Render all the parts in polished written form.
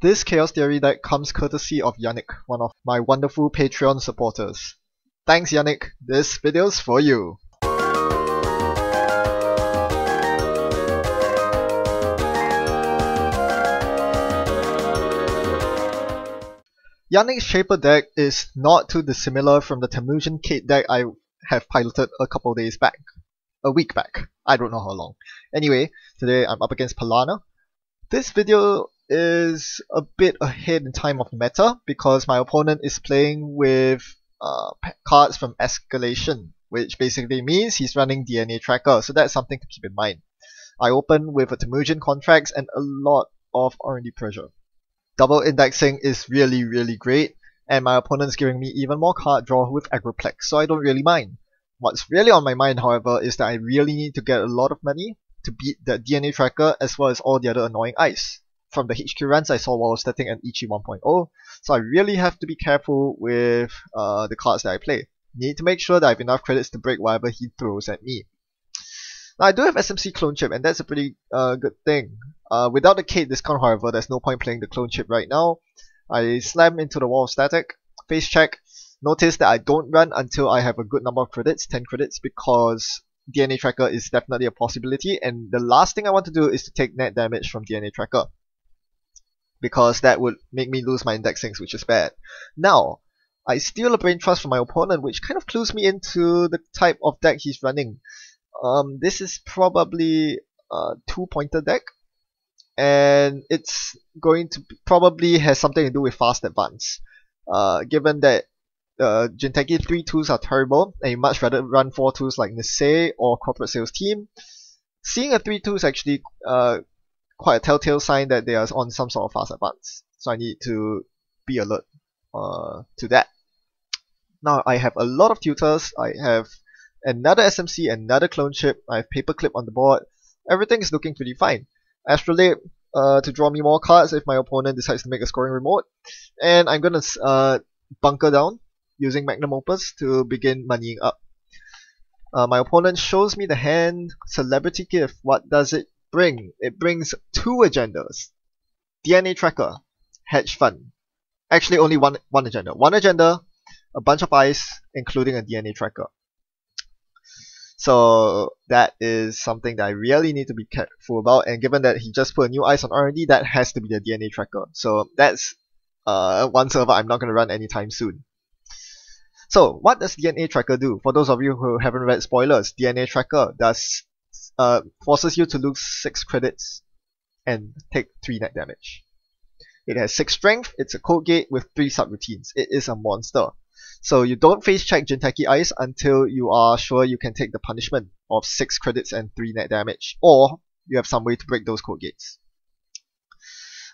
This Chaos Theory deck comes courtesy of Yannick, one of my wonderful Patreon supporters. Thanks Yannick, this video's for you. Yannick's Shaper deck is not too dissimilar from the Temujin Kate deck I have piloted a week back. I don't know how long. Anyway, today I'm up against Palana. This video is a bit ahead in time of the meta because my opponent is playing with cards from Escalation, which basically means he's running DNA Tracker, so that's something to keep in mind. I open with a Temujin contracts and a lot of R&D pressure. Double indexing is really great, and my opponent's giving me even more card draw with Agroplex, so I don't really mind. What's really on my mind, however, is that I really need to get a lot of money to beat that DNA Tracker as well as all the other annoying ice from the HQ runs I saw while I was starting an Ichi 1.0, so I really have to be careful with the cards that I play. Need to make sure that I have enough credits to break whatever he throws at me. Now I do have SMC clone chip, and that's a pretty good thing. Without the Kate discount, however, there's no point playing the clone chip right now. I slam into the wall of static, face check. Notice that I don't run until I have a good number of credits, 10 credits, because DNA Tracker is definitely a possibility, and the last thing I want to do is to take net damage from DNA Tracker, because that would make me lose my indexings, which is bad. Now, I steal a Brain Trust from my opponent, which kind of clues me into the type of deck he's running. This is probably a two-pointer deck, and it's going to probably has something to do with fast advance. Given that Jinteki 3-2s are terrible, and you much rather run 4-2s like Nisei or Corporate Sales Team, seeing a 3-2 is actually quite a telltale sign that they are on some sort of fast advance. So I need to be alert to that. Now I have a lot of tutors. I have another SMC, another clone chip. I have Paperclip on the board. Everything is looking pretty fine. Astrolabe to draw me more cards if my opponent decides to make a scoring remote. And I'm gonna bunker down using Magnum Opus to begin moneying up. My opponent shows me the hand. Celebrity Gift. What does it bring? It brings two agendas. DNA Tracker, Hedge Fund. Actually only one agenda. One agenda, a bunch of ice, including a DNA Tracker. So that is something that I really need to be careful about, and given that he just put a new ice on R&D, that has to be the DNA Tracker. So that's one server I'm not going to run anytime soon. So what does DNA Tracker do? For those of you who haven't read spoilers, DNA Tracker does forces you to lose 6 credits and take 3 net damage. It has 6 strength, it's a code gate with 3 subroutines. It is a monster. So you don't face check Jinteki Ice until you are sure you can take the punishment of 6 credits and 3 net damage, or you have some way to break those code gates.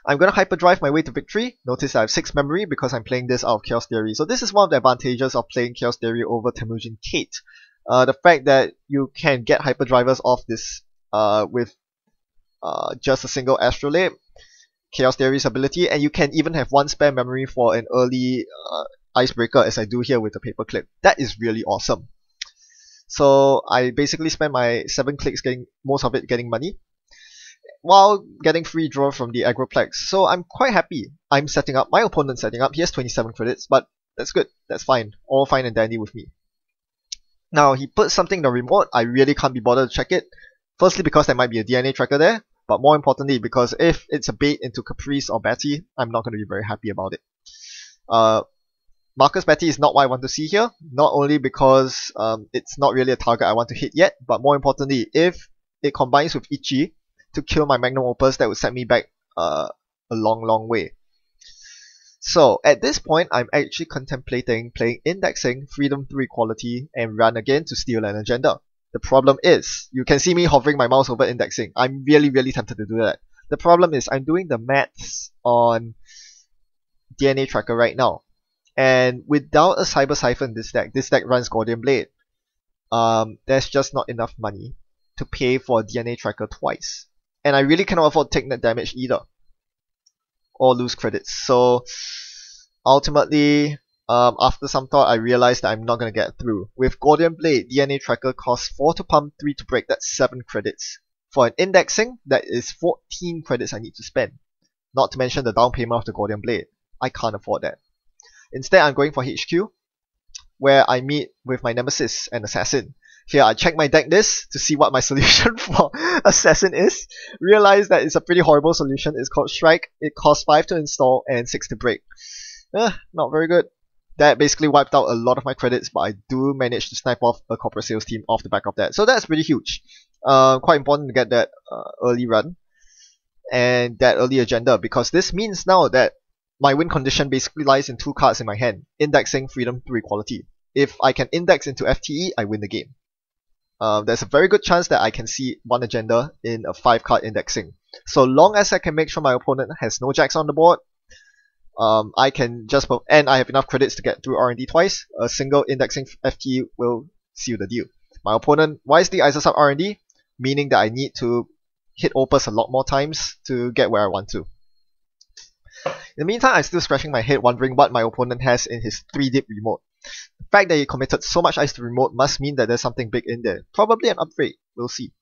I'm going to hyperdrive my way to victory. Notice I have 6 memory because I'm playing this out of Chaos Theory. So this is one of the advantages of playing Chaos Theory over Temujin Kate. The fact that you can get hyperdrivers off this with just a single Astrolabe, Chaos Theory's ability, and you can even have 1 spare memory for an early icebreaker, as I do here with the Paperclip. That is really awesome. So I basically spend my 7 clicks getting most of it getting money, while getting free draw from the Agroplex. So I'm quite happy. I'm setting up, my opponent's setting up. He has 27 credits, but that's good. That's fine. All fine and dandy with me. Now he put something in the remote. I really can't be bothered to check it. Firstly, because there might be a DNA Tracker there, but more importantly, because if it's a bait into Caprice or Betty, I'm not going to be very happy about it. Marcus Betty is not what I want to see here, not only because it's not really a target I want to hit yet, but more importantly, if it combines with Ichi to kill my Magnum Opus, that would set me back a long way. So at this point, I'm actually contemplating playing Indexing, Freedom through Equality, and run again to steal an agenda. The problem is, you can see me hovering my mouse over Indexing. I'm really tempted to do that. The problem is, I'm doing the maths on DNA Tracker right now. And without a Cyber Siphon this deck runs Gordian Blade. There's just not enough money to pay for a DNA Tracker twice. And I really cannot afford to take net damage either, or lose credits. So ultimately, after some thought, I realized that I'm not going to get through. With Gordian Blade, DNA Tracker costs 4 to pump, 3 to break. That's 7 credits. For an indexing, that is 14 credits I need to spend. not to mention the down payment of the Guardian Blade. I can't afford that. Instead, I'm going for HQ, where I meet with my Nemesis and Assassin. Here, I check my deck list to see what my solution for Assassin is. Realize that it's a pretty horrible solution. It's called Strike. It costs 5 to install and 6 to break. Not very good. That basically wiped out a lot of my credits, but I do manage to snipe off a corporate sales team off the back of that. So that's pretty huge. Quite important to get that early run and that early agenda, because this means now that my win condition basically lies in 2 cards in my hand: indexing, freedom through equality. If I can index into FTE, I win the game. There's a very good chance that I can see one agenda in a 5-card indexing. So long as I can make sure my opponent has no jacks on the board, I can just, and I have enough credits to get through R&D twice, a single indexing FTE will seal the deal. My opponent wisely ices up R&D, meaning that I need to hit Opus a lot more times to get where I want to. In the meantime, I'm still scratching my head wondering what my opponent has in his 3-dip remote. The fact that he committed so much ice to remote must mean that there's something big in there. Probably an upgrade. We'll see.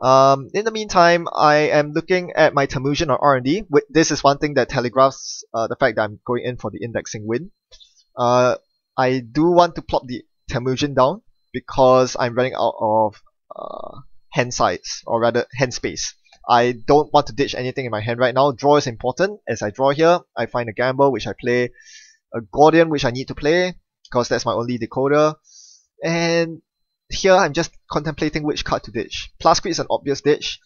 In the meantime, I am looking at my Temujin on R&D. This is one thing that telegraphs the fact that I'm going in for the indexing win. I do want to plop the Temujin down because I'm running out of hand size, or rather hand space. I don't want to ditch anything in my hand right now. Draw is important. As I draw here, I find a Gamble, which I play, a Guardian, which I need to play because that's my only decoder, and here I'm just contemplating which card to ditch. Plascrete is an obvious ditch.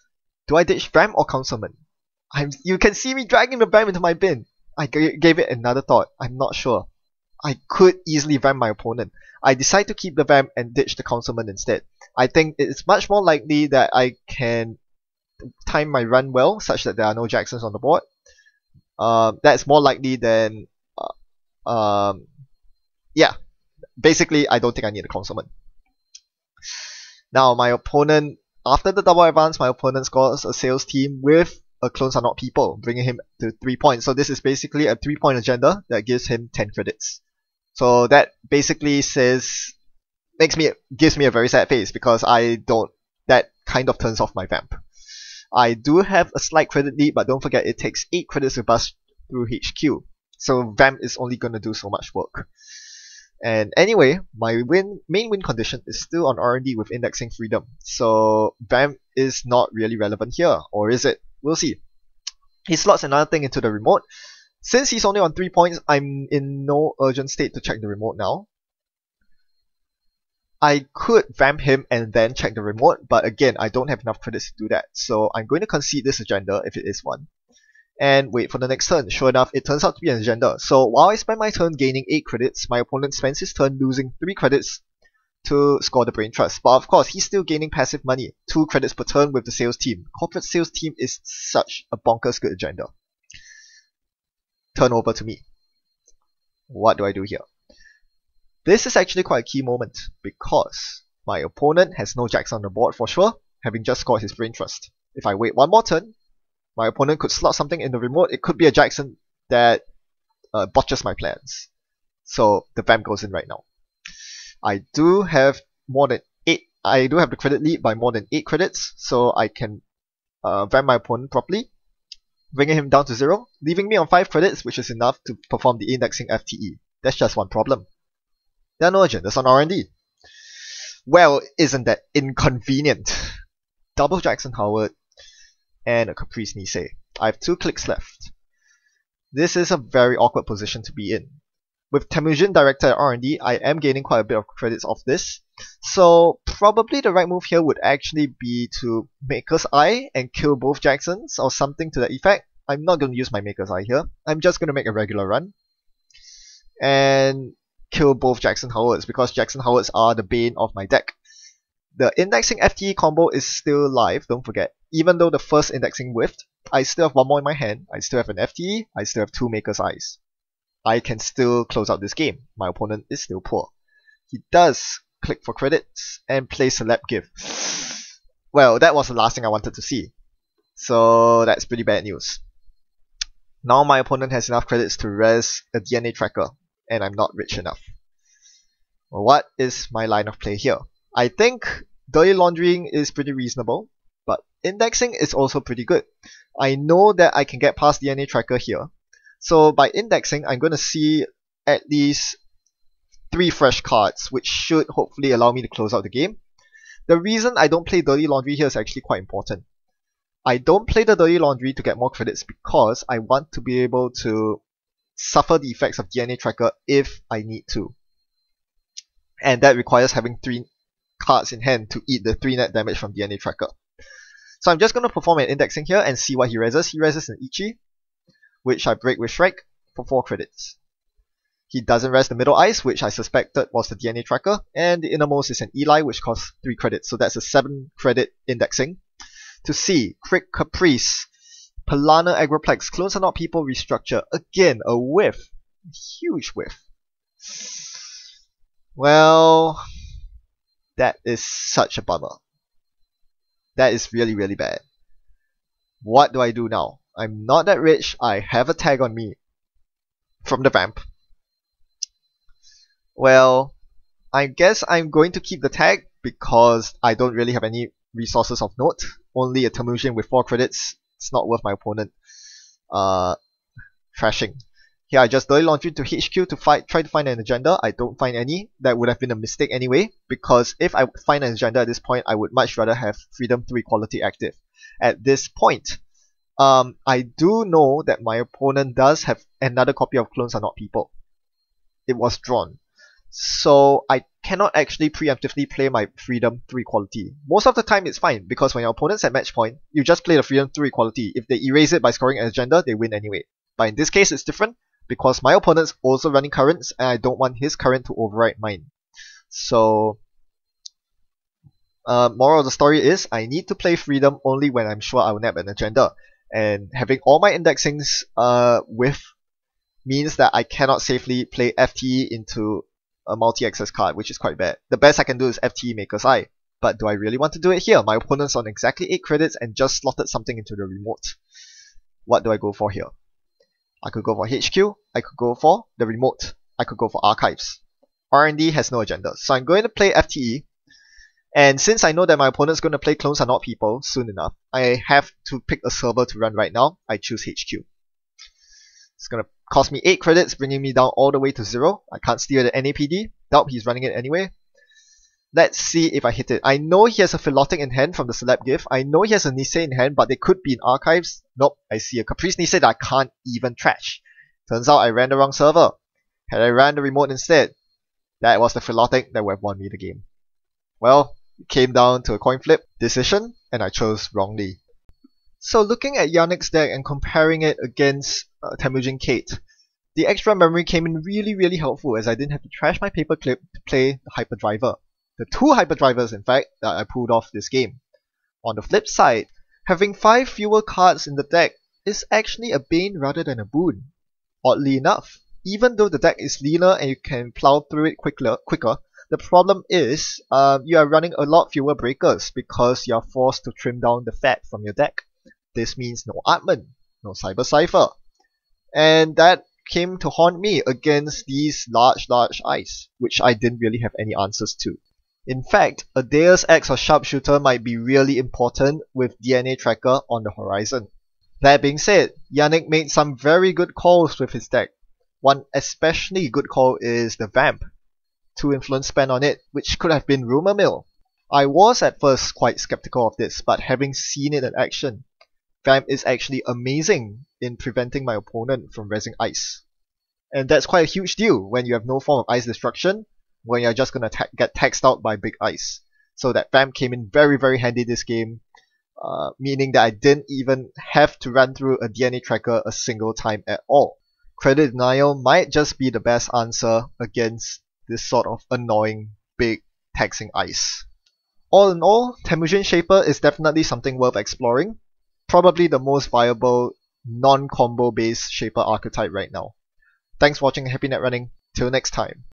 Do I ditch Vamp or Councilman? You can see me dragging the Vamp into my bin. I gave it another thought. I'm not sure. I could easily Vamp my opponent. I decide to keep the Vamp and ditch the Councilman instead. I think it's much more likely that I can time my run well such that there are no Jacksons on the board. That's more likely than yeah, basically I don't think I need a Councilman. Now my opponent, after the double advance, my opponent scores a sales team with a Clones Are Not People, bringing him to 3 points. So this is basically a 3-point agenda that gives him 10 credits. So that basically gives me a very sad face, because that kind of turns off my Vamp. I do have a slight credit lead, but don't forget it takes 8 credits to bust through HQ. So Vamp is only going to do so much work. And anyway, my main win condition is still on R&D with indexing freedom. So Vamp is not really relevant here, or is it? We'll see. He slots another thing into the remote. Since he's only on 3 points, I'm in no urgent state to check the remote now. I could Vamp him and then check the remote, but again, I don't have enough credits to do that. So I'm going to concede this agenda if it is one, and wait for the next turn. Sure enough, it turns out to be an agenda. So while I spend my turn gaining 8 credits, my opponent spends his turn losing 3 credits to score the Brain Trust. But of course, he's still gaining passive money, 2 credits per turn with the sales team. Corporate sales team is such a bonkers good agenda. Turn over to me. What do I do here? This is actually quite a key moment, because my opponent has no jacks on the board for sure, having just scored his Brain Trust. If I wait one more turn, my opponent could slot something in the remote. It could be a Jackson that botches my plans. So the Vamp goes in right now. I do have more than 8. I do have the credit lead by more than 8 credits, so I can Vamp my opponent properly, bringing him down to 0, leaving me on 5 credits, which is enough to perform the indexing FTE. That's just one problem. There are no agendas on R&D. Well, isn't that inconvenient? Double Jackson Howard and a Caprice Nisei. I have 2 clicks left. This is a very awkward position to be in. With Temujin director at R&D, I am gaining quite a bit of credits off this. So probably the right move here would actually be to Maker's Eye and kill both Jacksons or something to that effect. I'm not going to use my Maker's Eye here. I'm just going to make a regular run and kill both Jackson Howards, because Jackson Howards are the bane of my deck. The indexing FTE combo is still live, don't forget. Even though the first indexing whiffed, I still have one more in my hand. I still have an FTE, I still have 2 Maker's Eyes. I can still close out this game. My opponent is still poor. He does click for credits and play Celeb Gift. Well, that was the last thing I wanted to see. So that's pretty bad news. Now my opponent has enough credits to res a DNA tracker, and I'm not rich enough. Well, what is my line of play here? I think Dirty Laundering is pretty reasonable, but indexing is also pretty good. I know that I can get past DNA tracker here. So by indexing, I'm going to see at least 3 fresh cards, which should hopefully allow me to close out the game. The reason I don't play Dirty Laundry here is actually quite important. I don't play the Dirty Laundry to get more credits because I want to be able to suffer the effects of DNA tracker if I need to. And that requires having 3 cards in hand to eat the 3 net damage from DNA tracker. So I'm just going to perform an indexing here and see what he reses. He reses an Ichi, which I break with Strike for 4 credits. He doesn't res the middle ice, which I suspected was the DNA tracker, and the innermost is an Eli, which costs 3 credits, so that's a 7 credit indexing. To see, Crick Caprice, Palana Agroplex, Clones Are Not People Restructure, again a whiff, huge whiff. Well, that is such a bummer. That is really, really bad. What do I do now? I'm not that rich, I have a tag on me from the Vamp. Well, I guess I'm going to keep the tag because I don't really have any resources of note. Only a Temujin with 4 credits. It's not worth my opponent trashing. Here I just Dirty Laundry to HQ to try to find an agenda. I don't find any. That would have been a mistake anyway, because if I find an agenda at this point, I would much rather have Freedom 3 quality active. At this point, I do know that my opponent does have another copy of Clones Are Not People. It was drawn. So I cannot actually preemptively play my Freedom 3 quality. Most of the time it's fine, because when your opponent's at match point, you just play the Freedom 3 quality. If they erase it by scoring an agenda, they win anyway. But in this case it's different, because my opponent's also running currents, and I don't want his current to override mine. So, moral of the story is, I need to play Freedom only when I'm sure I will nab an agenda. And having all my indexings with means that I cannot safely play FTE into a multi-access card, which is quite bad. The best I can do is FTE Maker's Eye. But do I really want to do it here? My opponent's on exactly 8 credits and just slotted something into the remote. What do I go for here? I could go for HQ, I could go for the remote, I could go for archives. R&D has no agenda, so I'm going to play FTE. And since I know that my opponent's going to play Clones Are Not People soon enough, I have to pick a server to run right now. I choose HQ. It's going to cost me 8 credits, bringing me down all the way to 0. I can't steal the NAPD. Doubt he's running it anyway. Let's see if I hit it. I know he has a Philotic in hand from the Celeb Gift. I know he has a Nisei in hand, but they could be in archives. Nope, I see a Caprice Nisei that I can't even trash. Turns out I ran the wrong server. Had I ran the remote instead, that was the Philotic that would have won me the game. Well, it came down to a coin flip decision, and I chose wrongly. So looking at YANNICK'S deck and comparing it against Temujin Kate, the extra memory came in really helpful, as I didn't have to trash my paperclip to play the Hyperdriver. The 2 Hyperdrivers, in fact, that I pulled off this game. On the flip side, having 5 fewer cards in the deck is actually a bane rather than a boon. Oddly enough, even though the deck is leaner and you can plow through it quicker, the problem is you are running a lot fewer breakers because you are forced to trim down the fat from your deck. This means no Atman, no Cyber Cypher. And that came to haunt me against these large eyes, which I didn't really have any answers to. In fact, a Deus Ex or Sharpshooter might be really important with DNA Tracker on the horizon. That being said, Yannick made some very good calls with his deck. One especially good call is the Vamp. 2 influence spent on it, which could have been rumor mill. I was at first quite skeptical of this, but having seen it in action, Vamp is actually amazing in preventing my opponent from resing ice. And that's quite a huge deal when you have no form of ice destruction, when you're just gonna get taxed out by big ice. So that Vamp came in very handy this game, meaning that I didn't even have to run through a DNA tracker a single time at all. Credit denial might just be the best answer against this sort of annoying, big, taxing ice. All in all, Temujin Shaper is definitely something worth exploring. Probably the most viable, non-combo based Shaper archetype right now. Thanks for watching, happy net running. Till next time.